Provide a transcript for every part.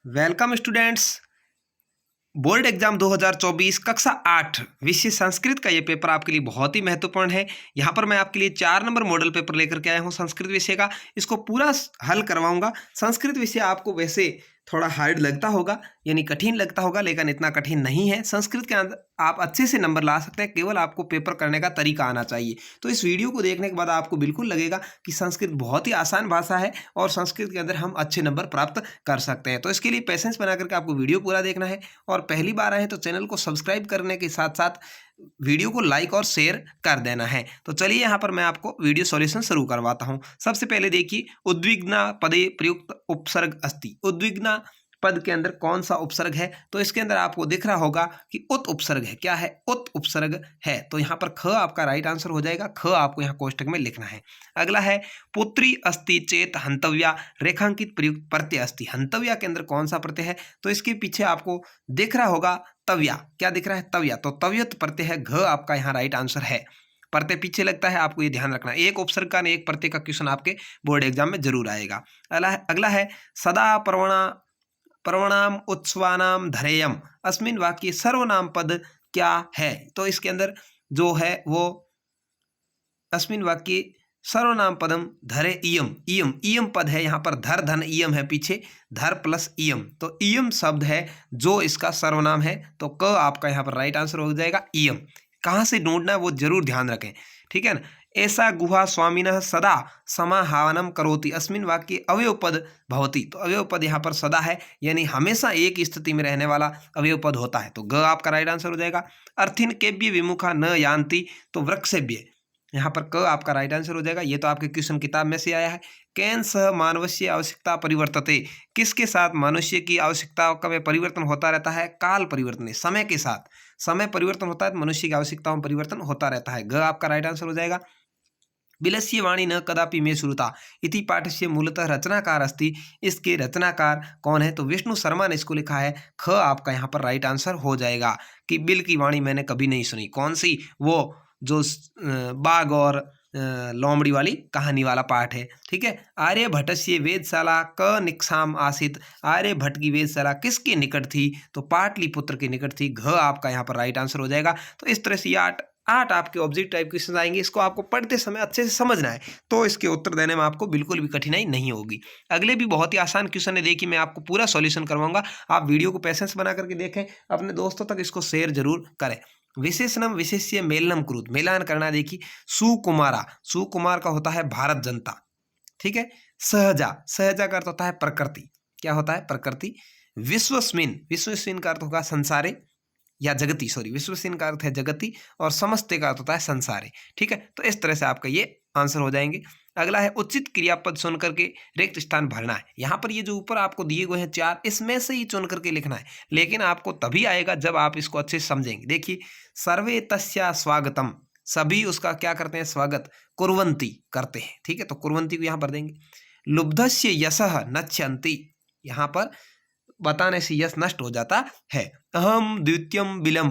Welcome students. Board exam 2024 कक्षा 8 विषय संस्कृत का ये पेपर आपके लिए बहुत ही महत्वपूर्ण है। यहाँ पर मैं आपके लिए 4 नंबर मॉडल पेपर लेकर के आया हूँ संस्कृत विषय का। इसको पूरा हल करवाऊंगा। संस्कृत विषय आपको वैसे थोड़ा हार्ड लगता होगा, यानी कठिन लगता होगा, लेकिन इतना कठिन नहीं है। संस्कृत के अंदर आप अच्छे से नंबर ला सकते हैं, केवल आपको पेपर करने का तरीका आना चाहिए। तो इस वीडियो को देखने के बाद आपको बिल्कुल लगेगा कि संस्कृत बहुत ही आसान भाषा है और संस्कृत के अंदर हम अच्छे नंबर प्राप्त कर सकते हैं। तो इसके लिए पेशेंस बना करके आपको वीडियो पूरा देखना है और पहली बार आए हैं तो चैनल को सब्सक्राइब करने के साथ साथ वीडियो को लाइक और शेयर कर देना है। तो चलिए यहाँ पर मैं आपको वीडियो सॉल्यूशन शुरू करवाता हूँ। सबसे पहले देखिए, उद्विग्ना पदे प्रयुक्त उपसर्ग अस्ति। उद्विग्ना पद के अंदर कौन सा उपसर्ग है? तो इसके अंदर आपको दिख रहा होगा कि उत उपसर्ग है। क्या है? उत उपसर्ग है। तो यहाँ पर ख आपका राइट आंसर हो जाएगा। ख आपको यहाँ कोष्टक में लिखना है। अगला है, पुत्री अस्ति चेत हंतव्या रेखांकित प्रयुक्त प्रत्यय अस्ति। हंतव्या के अंदर कौन सा प्रत्यय है? तो इसके पीछे आपको दिख रहा होगा तव्या। क्या दिख रहा है? तव्या। तो तव्यत प्रत्यय है, घ आपका यहाँ राइट आंसर है। प्रत्यय पीछे लगता है, आपको ये ध्यान रखना। एक उपसर्ग का एक प्रत्यय का क्वेश्चन आपके बोर्ड एग्जाम में जरूर आएगा। अगला है, सदा पर्वणाम उत्सवानाम धरेयम अस्मिन वाक्य सर्वनाम पद क्या है? तो इसके अंदर जो है वो अस्मिन वाक्य सर्वनाम पदम धरे इयम। इयम इयम पद है, यहाँ पर धर धन इयम है, पीछे धर प्लस इयम। तो इयम शब्द है जो इसका सर्वनाम है। तो क आपका यहाँ पर राइट आंसर हो जाएगा इयम। कहाँ से ढूंढना है वो जरूर ध्यान रखें, ठीक है ना। ऐसा गुहा स्वामिनः सदा समाहावनम करोति अस्मिन वाक्य अवयव पद भवति। तो अवयव पद यहाँ पर सदा है, यानी हमेशा एक स्थिति में रहने वाला अवयव पद होता है। तो ग आपका राइट आंसर हो जाएगा। अर्थिन केव्य विमुखा न यान्ति, तो वृक्षेभ्य, यहाँ पर क आपका राइट आंसर हो जाएगा। ये तो आपके क्वेश्चन किताब में से आया है। केन सह मानवस्य आवश्यकता परिवर्तते, किसके साथ मनुष्य की आवश्यकता का में परिवर्तन होता रहता है? काल परिवर्तन, समय के साथ समय परिवर्तन होता है तो मनुष्य की आवश्यकताओं में परिवर्तन होता रहता है। ग आपका राइट आंसर हो जाएगा। बिलस्य वाणी न कदापि मे श्रुता इति पाठ से मूलतः रचनाकार अस्ति। इसके रचनाकार कौन है? तो विष्णु शर्मा ने इसको लिखा है। ख आपका यहाँ पर राइट आंसर हो जाएगा कि बिल की वाणी मैंने कभी नहीं सुनी। कौन सी? वो जो बाघ और लोमड़ी वाली कहानी वाला पाठ है, ठीक है। आर्यभट्टस्य वेदशाला क निक्षाम आसित। आर्यभट्ट की वेदशाला किसके निकट थी? तो पाटलिपुत्र के निकट थी। घ आपका यहाँ पर राइट आंसर हो जाएगा। तो इस तरह से ये आठ आपके ऑब्जेक्ट टाइप क्वेश्चन आएंगे। इसको आपको पढ़ते समय अच्छे से समझना है, तो इसके उत्तर देने में आपको बिल्कुल भी कठिनाई नहीं होगी। अगले भी बहुत ही आसान क्वेश्चन है, देखिए मैं आपको पूरा सॉल्यूशन करवाऊंगा। आप वीडियो को पेशेंस बना करके देखें, अपने दोस्तों तक इसको शेयर जरूर करें। विशेषणम विशेष्य मेलनम कुरुत, मेलान करना। देखिए, सुकुमारा, सुकुमार का होता है भारत जनता, ठीक है। सहजा, सहजा का अर्थ होता है प्रकृति। क्या होता है? प्रकृति। विश्वस्मिन, विश्वस्मिन का अर्थ होगा संसारे या जगती, सॉरी, विश्वस्मिन का अर्थ है जगती और समस्ते का अर्थ होता है संसारे, ठीक है। तो इस तरह से आपका ये आंसर हो जाएंगे। अगला है, उचित क्रियापद चुन करके रिक्त स्थान भरना है। यहाँ पर ये जो ऊपर आपको दिए हुए हैं 4, इसमें से ही चुन करके लिखना है, लेकिन आपको तभी आएगा जब आप इसको अच्छे से समझेंगे। देखिए, सर्वे तस्या स्वागतम, सभी उसका क्या करते हैं? स्वागत। कुर्वन्ति करते हैं, ठीक है। तो कुर्वन्ति को यहाँ भर देंगे। लुब्धस्य यशः नश्यन्ति, यहाँ पर बताने से यश नष्ट हो जाता है। अहम द्वितीयम बिलम,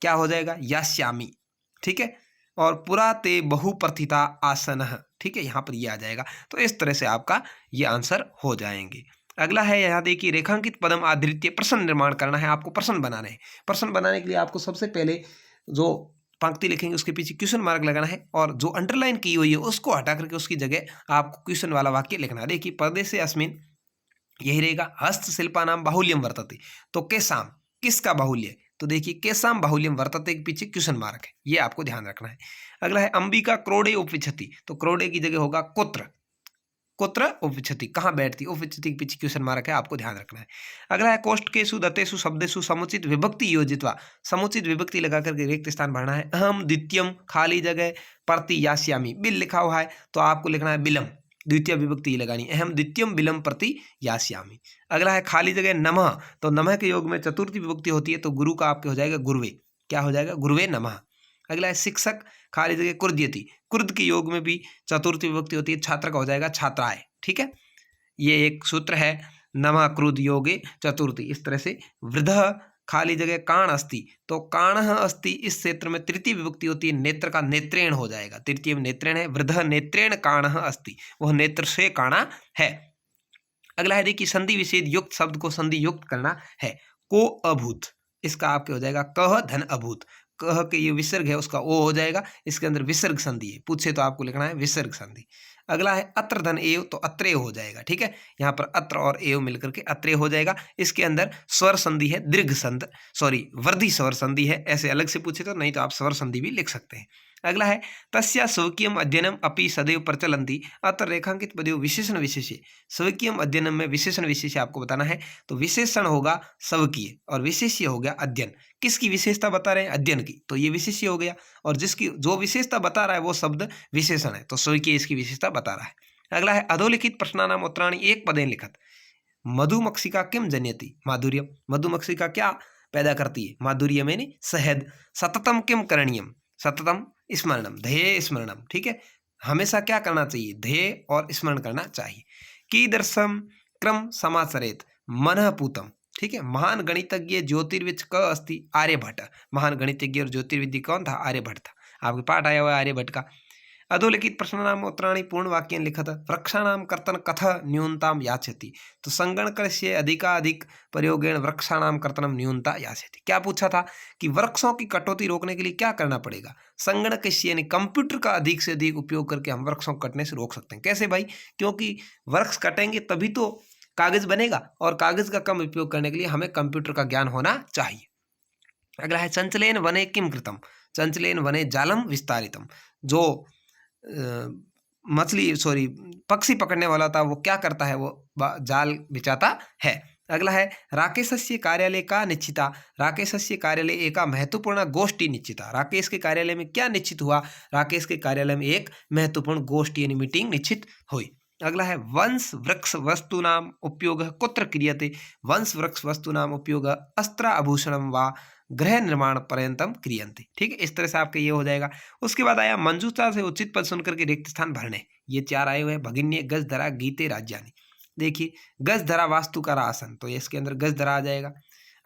क्या हो जाएगा? यास्यामि, ठीक है। और पुरा ते बहुप्रथिता आसन, ठीक है, यहाँ पर ये आ जाएगा। तो इस तरह से आपका ये आंसर हो जाएंगे। अगला है, यहाँ देखिए, रेखांकित पदम आधृत्य प्रश्न निर्माण करना है। आपको प्रश्न बनाने हैं। प्रश्न बनाने के लिए आपको सबसे पहले जो पंक्ति लिखेंगे उसके पीछे क्वेश्चन मार्क लगाना है, और जो अंडरलाइन की हुई है उसको हटा करके उसकी जगह आपको क्वेश्चन वाला वाक्य लिखना है। देखिए, पर्दे से अस्मिन, यही रहेगा। हस्तशिल्पा नाम बाहुल्यम वर्तते, तो केसाम, किसका बाहुल्य? तो देखिए, केसाम बाहुल्यम वर्तते के पीछे क्वेश्चन मार्क है, ये आपको ध्यान रखना है। अगला है, अंबिका क्रोडे उपविशति, तो क्रोडे की जगह होगा कुत्र, कुत्र उपविशति, कहाँ बैठती? उपविशति के पीछे क्वेश्चन मार्क है, आपको ध्यान रखना है। अगला है, कोष्ठकेषु दत्तेषु शब्देषु समुचित विभक्ति योजित्वा, समुचित विभक्ति लगा करके रिक्त स्थान भरना है। अहम द्वितीयम, खाली जगह प्रति यास्यामि, बिल लिखा हुआ है तो आपको लिखना है बिलम, द्वितीय विभक्ति लगानी। अहम द्वितीयम बिलम प्रति यास्यामि। अगला है, खाली जगह नमः, तो नमः के योग में चतुर्थी विभक्ति होती है, तो गुरु का आपके हो जाएगा गुरुवे। क्या हो जाएगा? गुरुवे नमः। अगला है, शिक्षक, खाली जगह कुर्दयति, कुर्द के योग में भी चतुर्थी विभक्ति होती है, छात्र का हो जाएगा छात्राय, ठीक है। ये एक सूत्र है, नमः क्रुद योगे चतुर्थी। इस तरह से वृद्ध, खाली जगह काण अस्ति, तो काण अस्ति इस क्षेत्र में तृतीय विभक्ति होती है, नेत्र का नेत्रेण हो जाएगा। तृतीय में नेत्रेण है, वृद्ध नेत्रेण काण अस्ति, वह नेत्र से काणा है। अगला है देखिए संधि विच्छेद युक्त शब्द को संधि युक्त करना है। को अभूत, इसका आपके हो जाएगा कह धन अभूत। कह के ये विसर्ग है उसका ओ हो जाएगा, इसके अंदर विसर्ग संधि है, पूछे तो आपको लिखना है विसर्ग संधि। अगला है अत्र धन एव, तो अत्रेय हो जाएगा। ठीक है, यहाँ पर अत्र और एव मिलकर के अत्रेय हो जाएगा। इसके अंदर स्वर संधि है, दीर्घ संध वर्धी स्वर संधि है, ऐसे अलग से पूछे तो, नहीं तो आप स्वर संधि भी लिख सकते हैं। अगला है तस्या स्वकीयम अध्ययनम अपि सदैव प्रचलन्ति अत्र रेखांकित पदयोः विशेषण विशेष्य। स्वकीयम अध्ययनम में विशेषण विशेष्य आपको बताना है, तो विशेषण होगा स्वकीय और विशेष्य हो गया अध्ययन। किसकी विशेषता बता रहे हैं? अध्ययन की, तो ये विशेष्य हो गया, और जिसकी जो विशेषता बता रहा है वो शब्द विशेषण है, तो स्वकीय इसकी विशेषता बता रहा है। अगला है अधोलिखित प्रश्नानाम उत्तराणि एक पदेन लिखत। मधुमक्षिका किम जनयति? माधुर्यम। मधुमक्षिका क्या पैदा करती है? माधुर्य में शहद। सततम किम करणीयम? सततम स्मरणम, ध्येय स्मरणम। ठीक है, हमेशा क्या करना चाहिए? ध्येय और स्मरण करना चाहिए। कीदर्शम क्रम समाचरेत मनः पूतम। ठीक है, महान गणितज्ञ ज्योतिर्विद क अस्ति? आर्यभट्ट। महान गणितज्ञ और ज्योतिर्विद कौन था? आर्यभट्ट था। आपके पाठ आया हुआ है आर्यभट्ट का। अधोलिखित प्रश्नानाम उत्तराणि पूर्ण वाक्येन लिखत। वृक्षाणाम कर्तन कथ न्यूनताम याचति? तो संगणकस्य अधिकाधिक प्रयोगेण वृक्षाणाम कर्तनम न्यूनता याचति। क्या पूछा था कि वृक्षों की कटौती रोकने के लिए क्या करना पड़ेगा? संगणकस्य यानी कंप्यूटर का अधिक से अधिक उपयोग करके हम वृक्षों को कटने से रोक सकते हैं। कैसे भाई? क्योंकि वृक्ष कटेंगे तभी तो कागज बनेगा, और कागज का कम उपयोग करने के लिए हमें कंप्यूटर का ज्ञान होना चाहिए। अगला है चंचलेन वने किम कृतम? चंचलेन वने जालम विस्तारितम। जो पक्षी पकड़ने वाला था वो क्या करता है? वो जाल बिछाता है। अगला है राकेशस्य कार्यालय का निश्चिता? राकेशस्य कार्यालय एक महत्वपूर्ण गोष्ठी निश्चिता। राकेश के कार्यालय में क्या निश्चित हुआ? राकेश के कार्यालय में एक महत्वपूर्ण गोष्ठी यानी मीटिंग निश्चित हुई। अगला है वंश वृक्ष वस्तूनाम उपयोग कुत्र क्रियते? वंश वृक्ष वस्तूनाम उपयोग अस्त्र आभूषणम वा गृह निर्माण पर्यंतम क्रियन्ते। ठीक है, इस तरह से आपके ये हो जाएगा। उसके बाद आया मंजूषा से उचित पद सुनकर के रिक्त स्थान भरने। ये चार आए हुए हैं, भगिन्य गजधरा गीते राज्यानि। देखिए गजधरा वास्तुकार आसन, तो इसके अंदर गजधरा आ जाएगा।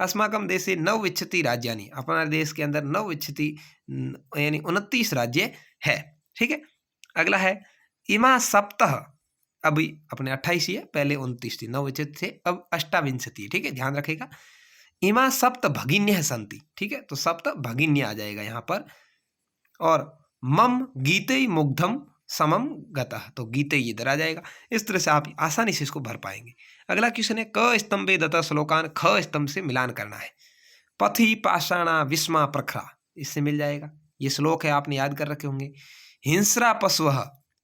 अस्माकम देशे नवविच्छति राज्यानि, अपना देश के अंदर नवविच्छति यानी 29 राज्य है। ठीक है, अगला है इमा सप्तह, अभी अपने 28 ही है, पहले 29 थी, नवविच्छति से अब अष्टाविंशति है। ठीक है, ध्यान रखेगा। इमा सप्त भगिन्य संति। ठीक है, तो सप्त भगिन्य आ जाएगा यहाँ पर। और मम गीते मुग्धम समम गतः, तो गीते इधर आ जाएगा। इस तरह से आप आसानी से इसको भर पाएंगे। अगला क्वेश्चन है क स्तंभे दत्त श्लोकान, ख स्तंभ से मिलान करना है। पथि पाषाणा विस्मा प्रखरा, इससे मिल जाएगा। ये श्लोक है, आपने याद कर रखे होंगे। हिंस्रा पशु,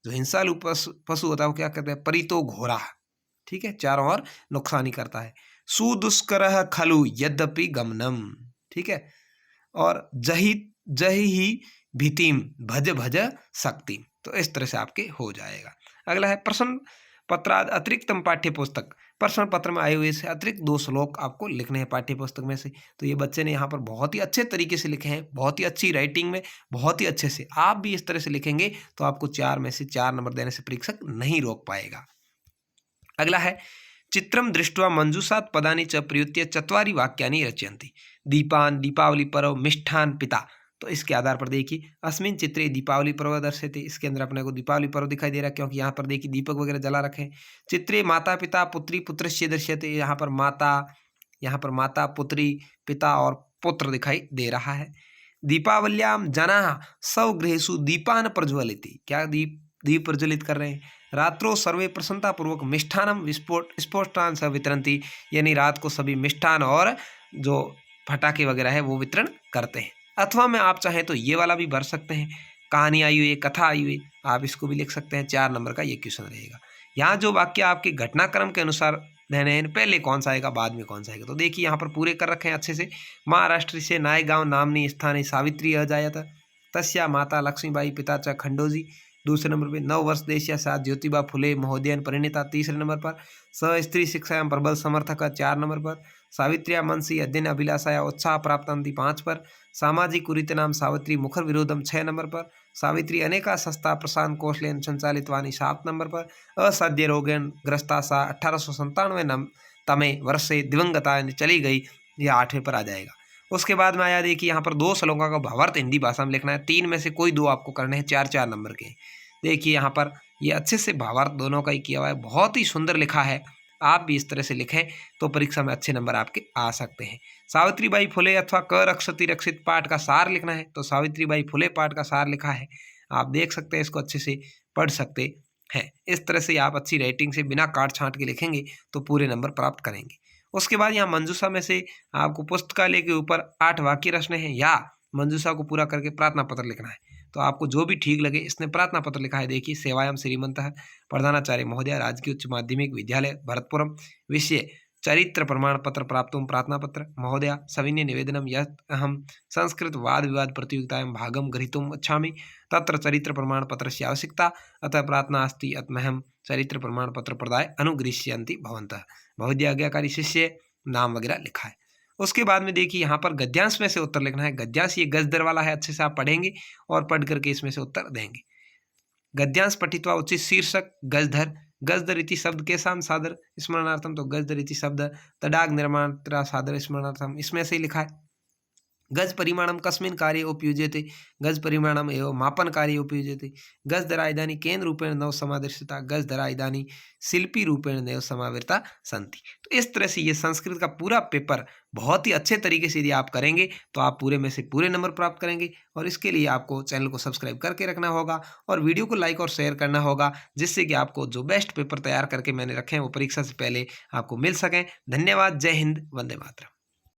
जो हिंसालु पशु होता है वो क्या करते हैं? परितो घोरा। ठीक है, चारों ओर नुकसानी करता है। सुदुष्कर खलु यद्यपि गमनम। ठीक है, और जही ही भीतिम भज भज शक्ति, तो इस तरह से आपके हो जाएगा। अगला है प्रश्न पत्राद अतिरिक्तम पाठ्य पुस्तक। प्रश्न पत्र में आए हुए से अतिरिक्त 2 श्लोक आपको लिखने हैं पाठ्य पुस्तक में से। तो ये बच्चे ने यहाँ पर बहुत ही अच्छे तरीके से लिखे हैं, बहुत ही अच्छी राइटिंग में, बहुत ही अच्छे से। आप भी इस तरह से लिखेंगे तो आपको 4 में से 4 नंबर देने से परीक्षक नहीं रोक पाएगा। अगला है चित्रम दृष्ट्वा मंजूषात् पदानि च प्रयुज्य चत्वारि वाक्यानि रचयन्ति। दीपान दीपावली पर्व मिष्ठान पिता, तो इसके आधार पर देखिए अस्मिन चित्रे दीपावली पर्व दर्शयते। इसके अंदर अपने को दीपावली पर्व दिखाई दे रहा है, क्योंकि यहाँ पर देखिए दीपक वगैरह जला रखे हैं। चित्रे माता पिता पुत्री पुत्रस्य दर्शयते, यहाँ पर माता पुत्री पिता और पुत्र दिखाई दे रहा है। दीपावल्याम जनाः स्वगृहेषु दीपान प्रज्वलिति, क्या दीप प्रज्वलित कर रहे हैं। रात्रो सर्वे प्रसन्नतापूर्वक मिष्ठानम स्फोटान स वितरन्ति, यानी रात को सभी मिष्ठान और जो पटाखे वगैरह है वो वितरण करते हैं। अथवा में आप चाहें तो ये वाला भी भर सकते हैं, कहानी आई हुई है, कथा आई हुई, आप इसको भी लिख सकते हैं। 4 नंबर का ये क्वेश्चन रहेगा। यहाँ जो वाक्य आपके घटनाक्रम के अनुसार देने हैं, पहले कौन सा आएगा बाद में कौन सा आएगा, तो देखिए यहाँ पर पूरे कर रखे हैं अच्छे से। महाराष्ट्र से नायगांव नामनी स्थाने सावित्री अजायत, तस्या माता लक्ष्मीबाई पिता च खंडोजी। दूसरे नंबर पे 9 वर्ष देशिया साथ ज्योतिबा फुले महोदयन परिणीता। तीसरे नंबर पर स स्त्री शिक्षायां प्रबल समर्थक 4 नंबर पर। सावित्र्या मनसी अध्ययन अभिलाषाया उत्साह प्राप्तंती 5 पर। सामाजिक कुरीतनाम सावित्री मुखर विरोधम 6 नंबर पर। सावित्री अनेका संस्था प्रशांत कौशलेन संचालितवानी 7 नंबर पर। असाध्य रोगेण ग्रस्ता सा 1897 तमे वर्षे दिवंगता चली गई, यह 8वें पर आ जाएगा। उसके बाद में आया देखिए यहाँ पर 2 श्लोकों का भावार्थ हिंदी भाषा में लिखना है। 3 में से कोई 2 आपको करने हैं, 4-4 नंबर के। देखिए यहाँ पर ये अच्छे से भावार्थ दोनों का ही किया हुआ है, बहुत ही सुंदर लिखा है। आप भी इस तरह से लिखें तो परीक्षा में अच्छे नंबर आपके आ सकते हैं। सावित्रीबाई फुले अथवा क रक्षति रक्षित पाठ का सार लिखना है तो सावित्रीबाई फुले पाठ का सार लिखा है, आप देख सकते हैं, इसको अच्छे से पढ़ सकते हैं। इस तरह से आप अच्छी राइटिंग से बिना काट छांट के लिखेंगे तो पूरे नंबर प्राप्त करेंगे। उसके बाद यहाँ मंजूषा में से आपको पुस्तकालय के ऊपर 8 वाक्य रचने हैं या मंजूषा को पूरा करके प्रार्थना पत्र लिखना है। तो आपको जो भी ठीक लगे, इसने प्रार्थना पत्र लिखा है, देखिए, सेवायाम श्रीमंतः प्रधानाचार्य महोदय राजकीय उच्च माध्यमिक विद्यालय भरतपुरम, विषय चरित्र प्रमाण पत्र प्राप्तुम प्रार्थना पत्र महोदय सविनय निवेदनम यत् अहम संस्कृत वाद विवाद प्रतियोगितायां भागम ग्रहीतुम् इच्छामि तत्र चरित्र प्रमाण पत्रस्य आवश्यकता अतः प्रार्थना अस्ति अतमहम चरित्र प्रमाण पत्र प्रदाय अनुगृह्यन्ति भवन्तः। महोदय आज्ञाकारी शिष्य, नाम वगैरह लिखा है। उसके बाद में देखिए यहाँ पर गद्यांश में से उत्तर लिखना है। गद्यांश ये गज दर वाला है, अच्छे से आप पढ़ेंगे और पढ़ करके इसमें से उत्तर देंगे। गद्यांश पठित्वा उचित शीर्षक गजधर, गजधर इति शब्द के साम सादर स्मरणार्थम, तो गजधर इति शब्द तडाग निर्माण सादर स्मरणार्थम, इसमें से लिखा है। गज परिमाणम कस्मिन् कार्ये उपयुज्यते, गज परिमाणम एवं मापन कार्ये उपयुज्यते, गज धरा इदानी केंद्र रूपेण नव समादर्शिता, गज धरा इदानी शिल्पी रूपेण नव समावृता संति। तो इस तरह से ये संस्कृत का पूरा पेपर बहुत ही अच्छे तरीके से यदि आप करेंगे तो आप पूरे में से पूरे नंबर प्राप्त करेंगे। और इसके लिए आपको चैनल को सब्सक्राइब करके रखना होगा और वीडियो को लाइक और शेयर करना होगा, जिससे कि आपको जो बेस्ट पेपर तैयार करके मैंने रखे हैं वो परीक्षा से पहले आपको मिल सकें। धन्यवाद। जय हिंद, वंदे मातरम।